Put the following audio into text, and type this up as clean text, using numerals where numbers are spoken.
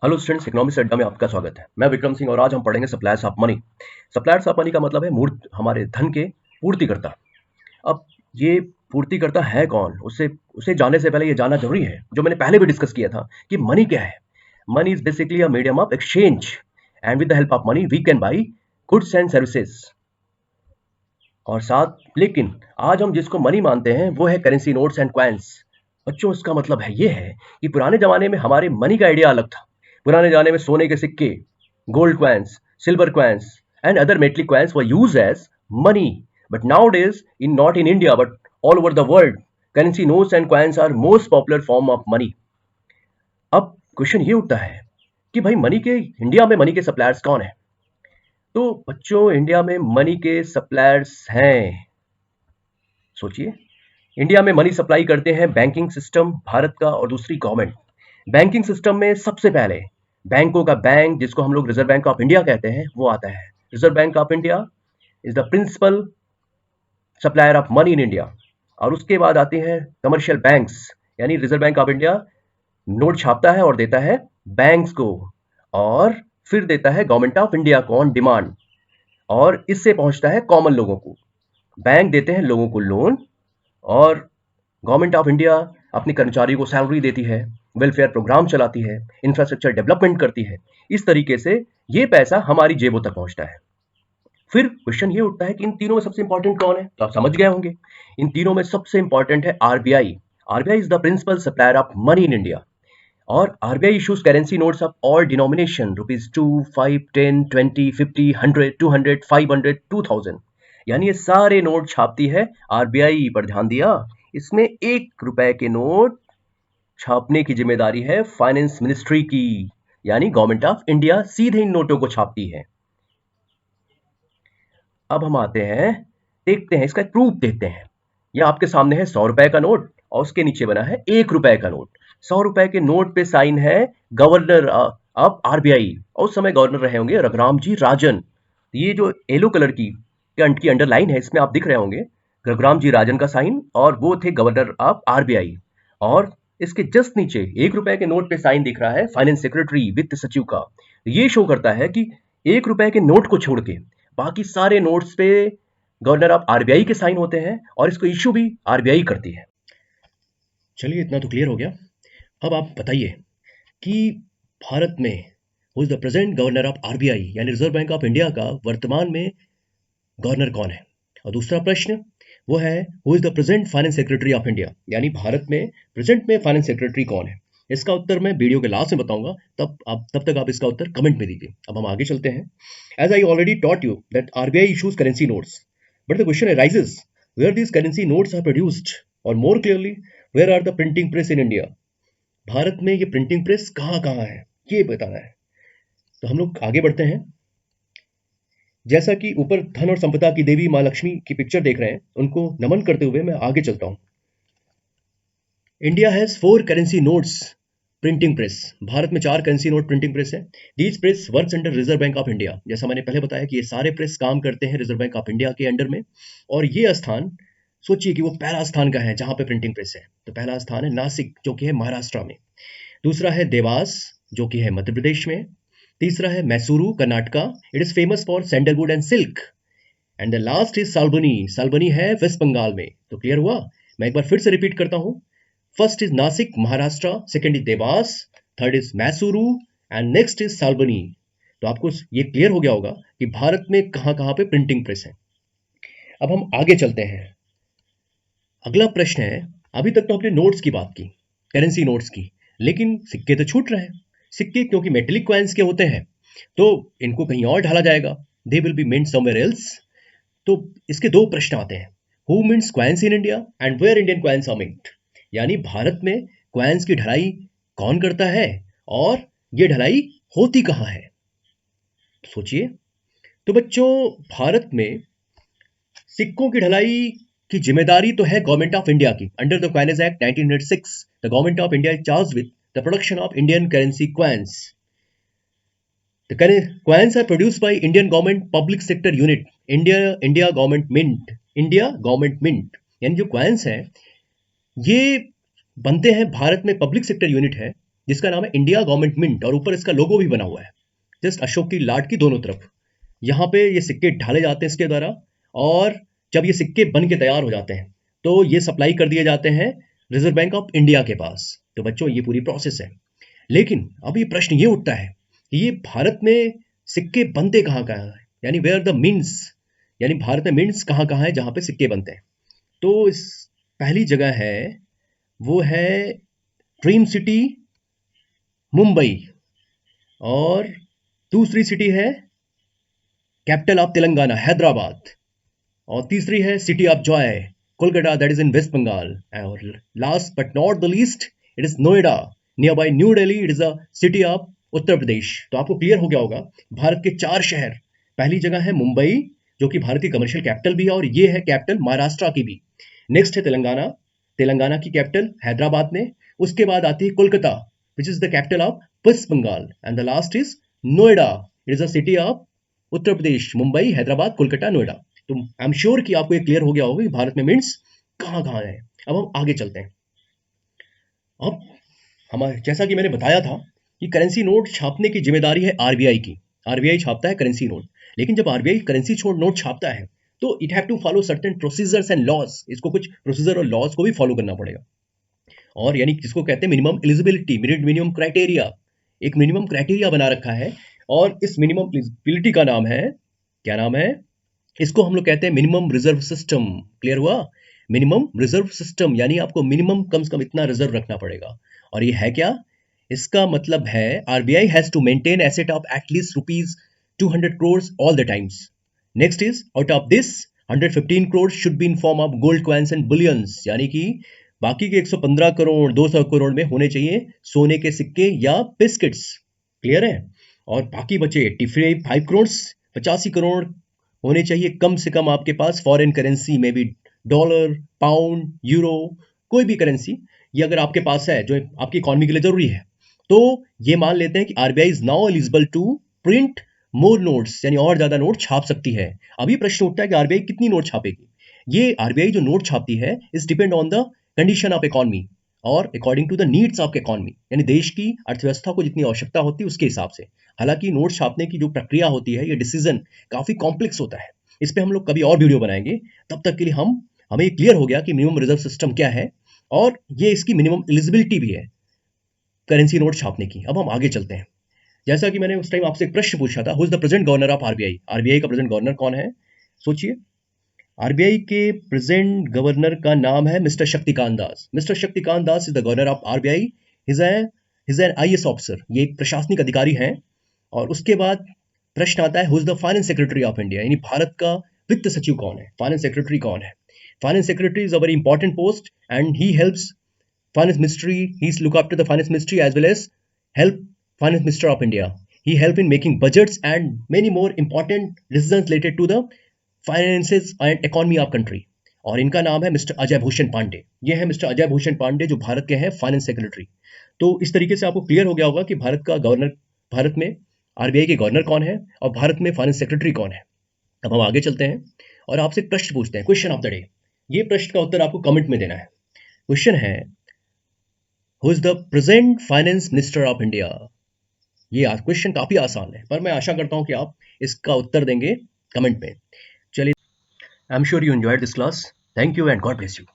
Hello students, economics अड्डा में आपका स्वागत है। मैं विक्रम सिंह और आज हम पढ़ेंगे suppliers of money. Suppliers of money का मतलब है मूर्त हमारे धन के पूर्तिकर्ता। अब ये पूर्तिकर्ता है कौन, उसे उसे जानने से पहले ये जानना जरूरी है, जो मैंने पहले भी डिस्कस किया था, कि मनी क्या है। Money is basically a medium of exchange and with the help of money we can buy goods and services. और साथ लेकिन आज हम जिसको मनी मानते हैं वो है करेंसी नोट्स एंड क्वाइंस। बच्चों, इसका मतलब है ये है कि पुराने जमाने में हमारे मनी का आइडिया अलग था। पुराने जमाने में सोने के सिक्के, gold coins, silver coins and other metallic coins were used as money. But nowadays in not in India but all over the world, currency notes and coins are most popular form of money. अब question ये उठता है कि भाई India में money के suppliers कौन है। तो बच्चों, इंडिया में मनी के सप्लायर्स हैं, सोचिए। इंडिया में मनी सप्लाई करते हैं बैंकिंग सिस्टम भारत का और दूसरी गवर्नमेंट। बैंकिंग सिस्टम में सबसे पहले बैंकों का बैंक, जिसको हम लोग रिजर्व बैंक ऑफ इंडिया कहते हैं, वो आता है। Reserve bank of India is the principal supplier of money in India. और उसके बाद आते हैं कमर्शियल बैंक्स, यानी reserve bank of India note छापता है और देता है बैंक्स को, और फिर देता है गवर्नमेंट ऑफ इंडिया को ऑन डिमांड, और इससे पहुंचता है कॉमन लोगों को। बैंक देते हैं लोगों को लोन, और गवर्नमेंट ऑफ इंडिया अपने कर्मचारियों को सैलरी देती है, वेलफेयर प्रोग्राम चलाती है, इंफ्रास्ट्रक्चर डेवलपमेंट करती है। इस तरीके से ये पैसा हमारी जेबों तक पहुंचता है। फिर क्वेश्चन ये उठता है कि इन तीनों में सबसे इंपॉर्टेंट कौन है, तो आप समझ गए होंगे। इन तीनों में सबसे इंपॉर्टेंट है RBI. RBI is the principal supplier of money in India. और RBI issues currency notes of all denomination, rupees 2, 5, 10, 20, 50, 100, 200, 500, 2000, यानी ये सारे नोट छापती है आरबीआई। पर ध्यान दिया, इसमें 1 रुपए के नोट छापने की जिम्मेदारी है फाइनेंस मिनिस्ट्री की, यानी गवर्नमेंट ऑफ इंडिया सीधे इन नोटों को छापती है। अब हम आते हैं, देखते हैं इसका प्रूफ देखते हैं। यह आपके सामने है 100 रुपए का नोट और उसके नीचे बना है 1 रुपए का नोट। 100 रुपए के नोट पे साइन है गवर्नर ऑफ आरबीआई, और उस समय गवर्नर रहे होंगे रघुराम जी राजन। ये जो येलो कलर की अंडरलाइन है, इसमें आप दिख रहे होंगे रघुराम जी राजन का साइन, और वो थे गवर्नर ऑफ आरबीआई। और इसके जस्ट नीचे 1 रुपए के नोट पे साइन दिख रहा है फाइनेंस सेक्रेटरी, वित्त सचिव का। ये शो करता है कि 1 रुपए के नोट को छोड़ के बाकी सारे नोट्स पे गवर्नर ऑफ आरबीआई के साइन होते हैं, और इसको इश्यू भी आरबीआई करती है। चलिए, इतना तो क्लियर हो गया। अब आप बताइए कि भारत में who is the present governor of RBI, यानी रिजर्व बैंक ऑफ इंडिया का वर्तमान में गवर्नर कौन है। और दूसरा प्रश्न वो है, who is the present finance secretary of India, यानी भारत में प्रेजेंट में फाइनेंस सेक्रेटरी कौन है। इसका उत्तर मैं वीडियो के लास्ट में बताऊंगा, तब तक आप इसका उत्तर कमेंट में दीजिए। अब हम आगे चलते हैं। As I already taught you that RBI issues currency notes, but the question arises where these currency notes are produced, और more clearly where are the printing press in India। Bharat में ये प्रिंटिंग प्रेस कहाँ कहाँ है, ये बताना है। तो हम लोग आगे बढ़ते हैं। जैसा कि ऊपर धन और संपदा की देवी मां लक्ष्मी की पिक्चर देख रहे हैं, उनको नमन करते हुए मैं आगे चलता हूं। India has 4 currency notes printing press. Bharat में 4 करेंसी नोट प्रिंटिंग प्रेस है। These press works under reserve bank of India. जैसा मैंने पहले बताया कि ये सारे प्रेस काम करते हैं रिजर्व बैंक ऑफ इंडिया के अंडर में। और ये स्थान, सोचिए कि वो पहला स्थान का है जहां पे प्रिंटिंग प्रेस है। तो पहला स्थान है नासिक, जो कि है महाराष्ट्र में। दूसरा है देवास, जो कि है मध्य प्रदेश में। तीसरा है Mysuru, Karnataka. It is famous for sandalwood and silk. And the last is Salboni. Salboni है वेस्ट बंगाल में। तो क्लियर हुआ। मैं एक बार फिर से रिपीट करता हूं। First is Nashik, Maharashtra. Second is Dewas. Third is Mysuru. And next is Salboni. तो आपको ये क्लियर हो गया होगा कि भारत में कहां कहां पे प्रिंटिंग प्रेस है। अब हम आगे चलते हैं। अगला प्रश्न है, अभी तक तो हमने नोट्स की बात की, करेंसी नोट्स की, लेकिन सिक्के तो छूट रहे हैं। सिक्के क्योंकि मेटेलिक कॉइन्स के होते हैं, तो इनको कहीं और ढाला जाएगा। They will be mint somewhere else. तो इसके दो प्रश्न आते हैं। Who mints coins in India and where Indian coins are mint. यानी भारत में कॉइन्स की ढलाई कौन करता है, और ये ढलाई होती कहां है। सोचिए। तो बच्चों, भारत में सिक्कों की ढलाई की जिम्मेदारी तो है गवर्नमेंट ऑफ इंडिया की। Under the coinage act 1906 the government of India is charge with the production of Indian currency coins. The coins are produced by Indian government public sector unit, India government mint, India government mint। यानी जो coins हैं, ये बनते हैं भारत में public sector unit है, जिसका नाम है इंडिया गवर्नमेंट मिंट, और ऊपर इसका लोगो भी बना हुआ है, जस्ट अशोक की लाट की दोनों तरफ। यहाँ पे ये सिक्के ढाले जाते हैं इसके द्वारा, और जब ये सिक्के बन के तैयार हो जाते हैं तो ये सप्लाई कर दिए जाते हैं रिजर्व बैंक ऑफ इंडिया के पास। तो बच्चों ये पूरी प्रोसेस है। लेकिन अब ये प्रश्न ये उठता है कि ये भारत में सिक्के बनते कहाँ कहाँ हैं, यानी वेयर द मीन्स, यानी भारत में मीन्स कहाँ कहाँ है जहाँ पे सिक्के बनते हैं। तो इस पहली जगह है वो है ड्रीम सिटी मुंबई, और दूसरी सिटी है कैपिटल ऑफ तेलंगाना हैदराबाद, और तीसरी है city of joy Kolkata, that is in West Bengal, और last but not the least it is Noida near by New Delhi, it is a city of Uttar Pradesh. तो आपको क्लियर हो गया होगा भारत के 4 शहर। पहली जगह है मुंबई जो कि भारत की कमर्शियल कैपिटल भी है, और ये है कैपिटल महाराष्ट्र की भी। नेक्स्ट है तेलंगाना, तेलंगाना की कैपिटल हैदराबाद में। उसके बाद आती है Kolkata which is the capital of West Bengal, and the last is Noida, it is a city of Uttar Pradesh. Mumbai, Hyderabad, Kolkata, Noida. तो आई एम श्योर कि आपको ये क्लियर हो गया होगा कि भारत में मिंट्स कहाँ कहाँ है। अब हम आगे चलते हैं। अब हमारे जैसा कि मैंने बताया था कि करेंसी नोट छापने की जिम्मेदारी है आरबीआई की। आरबीआई छापता है करेंसी नोट, लेकिन जब आरबीआई करेंसी छोड़ नोट छापता है तो it have to follow certain procedures and laws. इसको कुछ प्रोसीजर और लॉज को भी फॉलो करना पड़ेगा, और यानी जिसको कहते हैं मिनिमम एलिजिबिलिटी, मिनिमम क्राइटेरिया। एक मिनिमम क्राइटेरिया बना रखा है, और इस मिनिमम एलिजिबिलिटी का नाम है, क्या नाम है, इसको हम लोग कहते हैं मिनिमम रिजर्व सिस्टम। क्लियर हुआ? मिनिमम रिजर्व सिस्टम यानी आपको मिनिमम कम से कम इतना रिजर्व रखना पड़ेगा। और ये है क्या? इसका मतलब है RBI has to maintain asset of at least rupees 200 crore all the times. Next is out of this 115 crore should be in form of gold coins and bullions, यानी कि बाकी के 115 करोड़ 200 करोड़ में होने चाहिए सोने के सिक्के या बिस्किट्स। क्लियर है? और बाकी बचे 85 करोड़, 85 करोड़ होने चाहिए कम से कम आपके पास फॉरेन करेंसी में भी, डॉलर, पाउंड, यूरो, कोई भी करेंसी। ये अगर आपके पास है जो आपकी इकोनॉमी के लिए जरूरी है, तो ये मान लेते हैं कि RBI is now eligible to print more notes, यानी और ज्यादा नोट छाप सकती है। अभी प्रश्न उठता है कि आरबीआई कितनी नोट छापेगी। ये आरबीआई जो नोट छापती है is depend on the condition of economy और according to the needs of economy, यानी देश की अर्थव्यवस्था को जितनी आवश्यकता होती है उसके हिसाब से। हालांकि नोट छापने की जो प्रक्रिया होती है, ये डिसीजन काफी कॉम्प्लेक्स होता है। इस पे हम लोग कभी और वीडियो बनाएंगे। तब तक के लिए हमें ये क्लियर हो गया कि मिनिमम रिजर्व सिस्टम क्या है, और ये इसकी मिनिमम एलिजिबिलिटी भी है करेंसी नोट छापने की। अब हम आगे चलते हैं। जैसा कि मैंने उस टाइम आपसे एक प्रश्न पूछा था, who is the present governor of RBI. RBI का प्रेजेंट गवर्नर कौन है? सोचिए। आरबीआई के प्रेजेंट गवर्नर का नाम है mister Shaktikanta Das. Mister Shaktikanta Das is the governor of RBI. Is an IAS officer, ये एक प्रशासनिक अधिकारी हैं। और उसके बाद प्रश्न आता है who is the finance secretary of India, यानी भारत का वित्त सचिव कौन है, फाइनेंस सेक्रेटरी कौन है। Finance secretary is a very important post and he helps finance ministry. He's look after the finance ministry as well as help finance minister of India. He help in making budgets and many more important decisions related to the finances and economy of country. और इनका नाम है mister Ajay Bhushan Pandey. ये है mister Ajay Bhushan Pandey जो भारत के हैं finance secretary. तो इस तरीके से आपको क्लियर हो गया होगा कि भारत का गवर्नर, भारत में आरबीआई के गवर्नर कौन है और भारत में फाइनेंस सेक्रेटरी कौन है। अब हम आगे चलते हैं और आपसे एक प्रश्न पूछते हैं, क्वेश्चन ऑफ द डे। ये प्रश्न का उत्तर आपको कमेंट में देना है। क्वेश्चन है who is the present finance minister of India. ये क्वेश्चन काफी आसान है, पर मैं आशा करता हूं कि आप इसका उत्तर देंगे कमेंट में। चलिए, I am sure you enjoyed this class. Thank you and God bless you.